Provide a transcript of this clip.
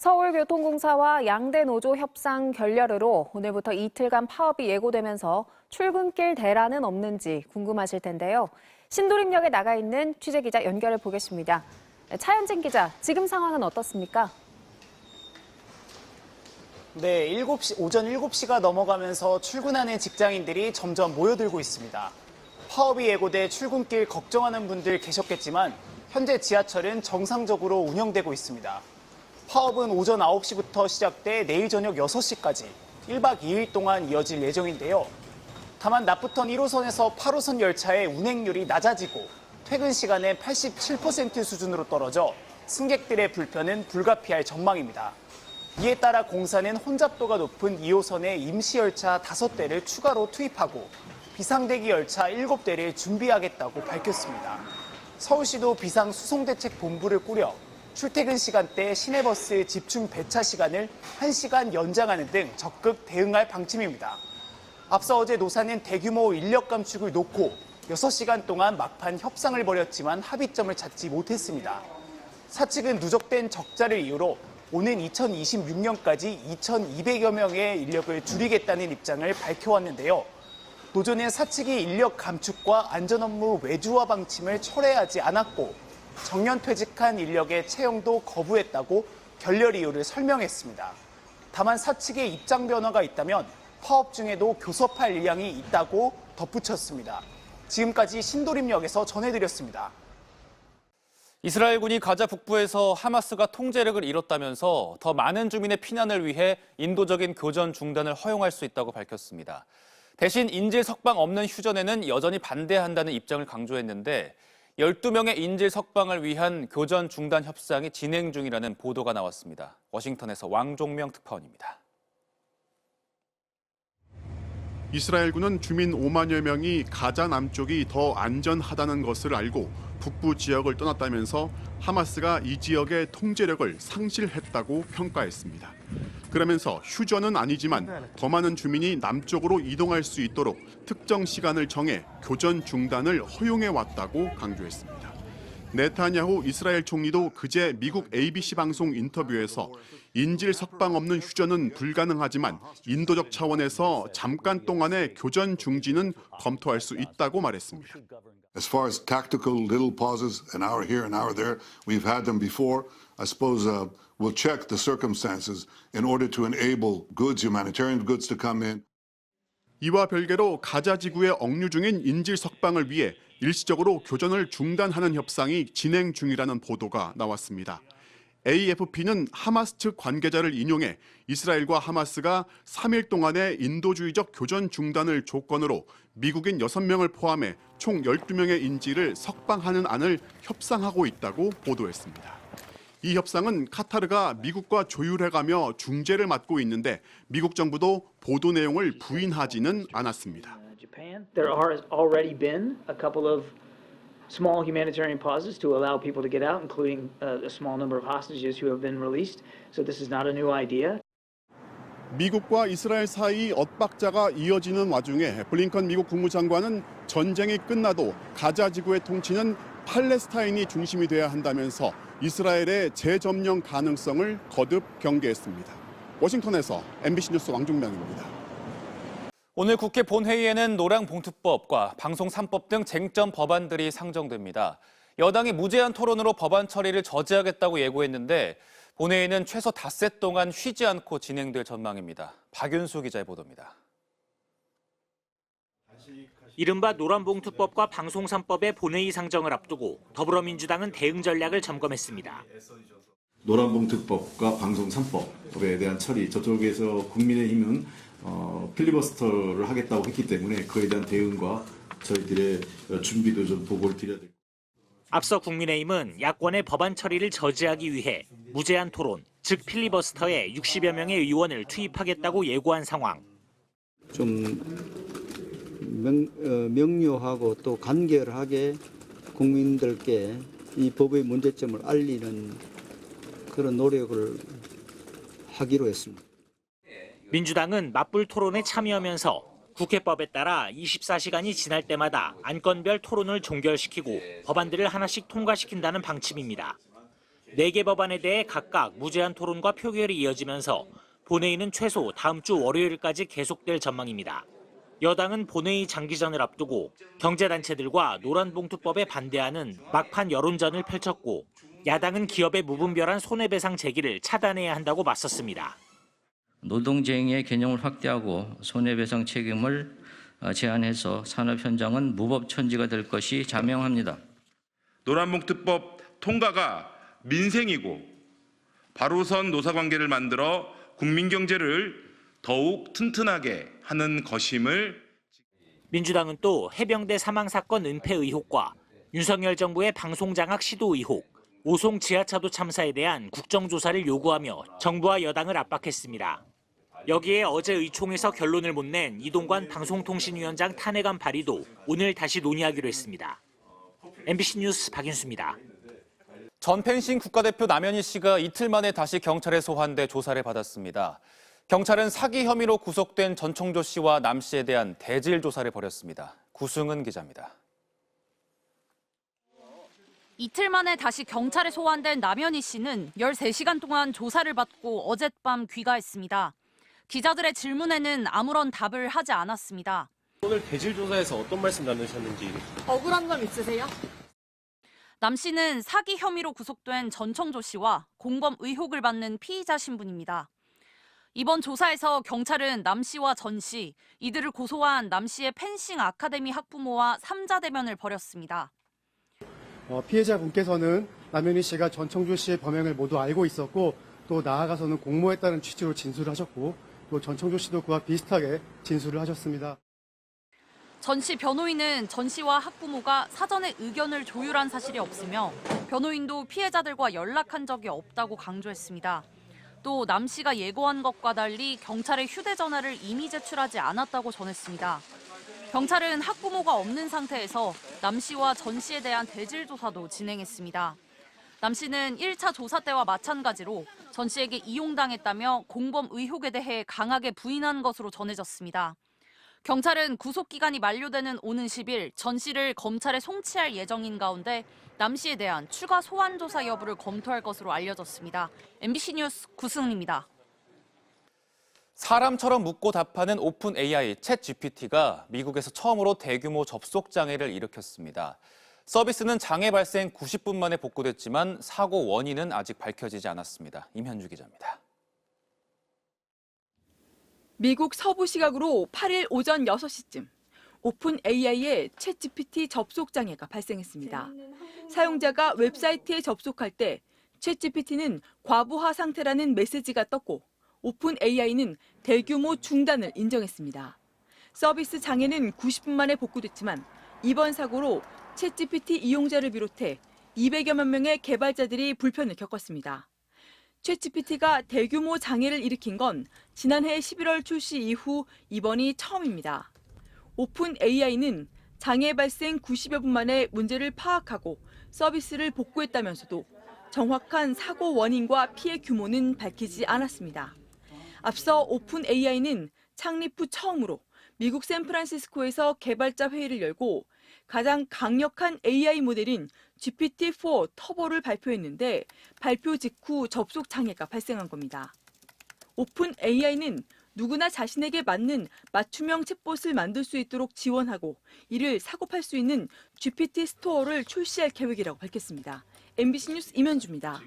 서울교통공사와 양대 노조 협상 결렬으로 오늘부터 이틀간 파업이 예고되면서 출근길 대란은 없는지 궁금하실 텐데요. 신도림역에 나가 있는 취재기자 연결해 보겠습니다. 차현진 기자, 지금 상황은 어떻습니까? 네, 오전 7시가 넘어가면서 출근하는 직장인들이 점점 모여들고 있습니다. 파업이 예고돼 출근길 걱정하는 분들 계셨겠지만 현재 지하철은 정상적으로 운영되고 있습니다. 파업은 오전 9시부터 시작돼 내일 저녁 6시까지 1박 2일 동안 이어질 예정인데요. 다만 낮부터 1호선에서 8호선 열차의 운행률이 낮아지고 퇴근 시간에 87% 수준으로 떨어져 승객들의 불편은 불가피할 전망입니다. 이에 따라 공사는 혼잡도가 높은 2호선에 임시 열차 5대를 추가로 투입하고 비상대기 열차 7대를 준비하겠다고 밝혔습니다. 서울시도 비상수송대책본부를 꾸려 출퇴근 시간대 시내버스 집중 배차 시간을 1시간 연장하는 등 적극 대응할 방침입니다. 앞서 어제 노사는 대규모 인력 감축을 놓고 6시간 동안 막판 협상을 벌였지만 합의점을 찾지 못했습니다. 사측은 누적된 적자를 이유로 오는 2026년까지 2,200여 명의 인력을 줄이겠다는 입장을 밝혀왔는데요. 노조는 사측이 인력 감축과 안전업무 외주화 방침을 철회하지 않았고 정년 퇴직한 인력의 채용도 거부했다고 결렬 이유를 설명했습니다. 다만 사측의 입장 변화가 있다면 파업 중에도 교섭할 의향이 있다고 덧붙였습니다. 지금까지 신도림역에서 전해드렸습니다. 이스라엘군이 가자 북부에서 하마스가 통제력을 잃었다면서 더 많은 주민의 피난을 위해 인도적인 교전 중단을 허용할 수 있다고 밝혔습니다. 대신 인질 석방 없는 휴전에는 여전히 반대한다는 입장을 강조했는데 12명의 인질 석방을 위한 교전 중단 협상이 진행 중이라는 보도가 나왔습니다. 워싱턴에서 왕종명 특파원입니다. 이스라엘군은 주민 5만여 명이 가자 남쪽이 더 안전하다는 것을 알고 북부 지역을 떠났다면서 하마스가 이 지역의 통제력을 상실했다고 평가했습니다. 그러면서 휴전은 아니지만 더 많은 주민이 남쪽으로 이동할 수 있도록 특정 시간을 정해 교전 중단을 허용해 왔다고 강조했습니다. 네타냐후 이스라엘 총리도 그제 미국 ABC 방송 인터뷰에서 인질 석방 없는 휴전은 불가능하지만 인도적 차원에서 잠깐 동안의 교전 중지는 검토할 수 있다고 말했습니다. As far as tactical little pauses, an hour here, an hour there, we've had them before. I suppose we'll check the circumstances in order to enable goods, humanitarian goods to come in. 이와 별개로 가자 지구에 억류 중인 인질 석방을 위해 일시적으로 교전을 중단하는 협상이 진행 중이라는 보도가 나왔습니다. AFP는 하마스 측 관계자를 인용해 이스라엘과 하마스가 3일 동안의 인도주의적 교전 중단을 조건으로 미국인 6명을 포함해 총 12명의 인질을 석방하는 안을 협상하고 있다고 보도했습니다. 이 협상은 카타르가 미국과 조율해가며 중재를 맡고 있는데 미국 정부도 보도 내용을 부인하지는 않았습니다. There are already been a couple of small humanitarian pauses to allow people to get out, including a small number of hostages who have been released. So this is not a new idea. 미국과 이스라엘 사이 엇박자가 이어지는 와중에 블링컨 미국 국무장관은 전쟁이 끝나도 가자 지구의 통치는 팔레스타인이 중심이 돼야 한다면서 이스라엘의 재점령 가능성을 거듭 경계했습니다. 워싱턴에서 MBC 뉴스 왕종명입니다. 오늘 국회 본회의에는 노량봉투법과 방송 3법 등 쟁점 법안들이 상정됩니다. 여당이 무제한 토론으로 법안 처리를 저지하겠다고 예고했는데 본회의는 최소 닷새 동안 쉬지 않고 진행될 전망입니다. 박윤수 기자의 보도입니다. 이른바 노란봉투법과 방송 3법의 본회의 상정을 앞두고 더불어민주당은 대응 전략을 점검했습니다. 노란봉투법과 방송 3법에 대한 처리, 저쪽에서 국민의힘은 필리버스터를 하겠다고 했기 때문에 그에 대한 대응과 저희들의 준비도 좀 보고를 드려야 됩니다. 앞서 국민의힘은 야권의 법안 처리를 저지하기 위해 무제한 토론, 즉 필리버스터에 60여 명의 의원을 투입하겠다고 예고한 상황. 좀 명료하고 또 간결하게 국민들께 이 법의 문제점을 알리는 그런 노력을 하기로 했습니다. 민주당은 맞불 토론에 참여하면서 국회법에 따라 24시간이 지날 때마다 안건별 토론을 종결시키고 법안들을 하나씩 통과시킨다는 방침입니다. 4개 법안에 대해 각각 무제한 토론과 표결이 이어지면서 본회의는 최소 다음 주 월요일까지 계속될 전망입니다. 여당은 본회의 장기전을 앞두고 경제단체들과 노란봉투법에 반대하는 막판 여론전을 펼쳤고 야당은 기업의 무분별한 손해배상 제기를 차단해야 한다고 맞섰습니다. 노동쟁의의 개념을 확대하고 손해배상 책임을 제한해서 산업 현장은 무법천지가 될 것이 자명합니다. 노란봉투법 통과가 민생이고 바로선 노사관계를 만들어 국민 경제를 더욱 튼튼하게 하는 것임을. 민주당은 또 해병대 사망 사건 은폐 의혹과 윤석열 정부의 방송장악 시도 의혹, 오송 지하차도 참사에 대한 국정조사를 요구하며 정부와 여당을 압박했습니다. 여기에 어제 의총에서 결론을 못 낸 이동관 방송통신위원장 탄핵안 발의도 오늘 다시 논의하기로 했습니다. MBC 뉴스 박윤수입니다. 전 펜싱 국가대표 남현희 씨가 이틀 만에 다시 경찰에 소환돼 조사를 받았습니다. 경찰은 사기 혐의로 구속된 전청조 씨와 남 씨에 대한 대질 조사를 벌였습니다. 구승은 기자입니다. 이틀 만에 다시 경찰에 소환된 남현희 씨는 13시간 동안 조사를 받고 어젯밤 귀가했습니다. 기자들의 질문에는 아무런 답을 하지 않았습니다. 오늘 대질 조사에서 어떤 말씀 나누셨는지. 억울한 점 있으세요? 남 씨는 사기 혐의로 구속된 전청조 씨와 공범 의혹을 받는 피의자 신분입니다. 이번 조사에서 경찰은 남 씨와 전 씨, 이들을 고소한 남 씨의 펜싱 아카데미 학부모와 3자 대면을 벌였습니다. 피해자분께서는 남현희 씨가 전청조 씨의 범행을 모두 알고 있었고 또 나아가서는 공모했다는 취지로 진술을 하셨고 또 전청조 씨도 그와 비슷하게 진술을 하셨습니다. 전 씨 변호인은 전 씨와 학부모가 사전에 의견을 조율한 사실이 없으며 변호인도 피해자들과 연락한 적이 없다고 강조했습니다. 또 남 씨가 예고한 것과 달리 경찰에 휴대전화를 이미 제출하지 않았다고 전했습니다. 경찰은 학부모가 없는 상태에서 남 씨와 전 씨에 대한 대질 조사도 진행했습니다. 남 씨는 1차 조사 때와 마찬가지로 전 씨에게 이용당했다며 공범 의혹에 대해 강하게 부인한 것으로 전해졌습니다. 경찰은 구속기간이 만료되는 오는 10일 전 씨를 검찰에 송치할 예정인 가운데 남 씨에 대한 추가 소환 조사 여부를 검토할 것으로 알려졌습니다. MBC 뉴스 구승은입니다. 사람처럼 묻고 답하는 오픈 AI 챗 GPT가 미국에서 처음으로 대규모 접속 장애를 일으켰습니다. 서비스는 장애 발생 90분 만에 복구됐지만 사고 원인은 아직 밝혀지지 않았습니다. 임현주 기자입니다. 미국 서부 시각으로 8일 오전 6시쯤 오픈 AI의 챗 GPT 접속 장애가 발생했습니다. 사용자가 웹사이트에 접속할 때 챗 GPT는 과부하 상태라는 메시지가 떴고 오픈 AI는 대규모 중단을 인정했습니다. 서비스 장애는 90분 만에 복구됐지만 이번 사고로 챗 GPT 이용자를 비롯해 200여만 명의 개발자들이 불편을 겪었습니다. 챗 GPT가 대규모 장애를 일으킨 건 지난해 11월 출시 이후 이번이 처음입니다. 오픈 AI는 장애 발생 90여 분 만에 문제를 파악하고 서비스를 복구했다면서도 정확한 사고 원인과 피해 규모는 밝히지 않았습니다. 앞서 오픈 AI는 창립 후 처음으로 미국 샌프란시스코에서 개발자 회의를 열고 가장 강력한 AI 모델인 GPT-4 터보를 발표했는데 발표 직후 접속 장애가 발생한 겁니다. 오픈 AI는 누구나 자신에게 맞는 맞춤형 챗봇을 만들 수 있도록 지원하고 이를 사고팔 수 있는 GPT 스토어를 출시할 계획이라고 밝혔습니다. MBC 뉴스 임현주입니다.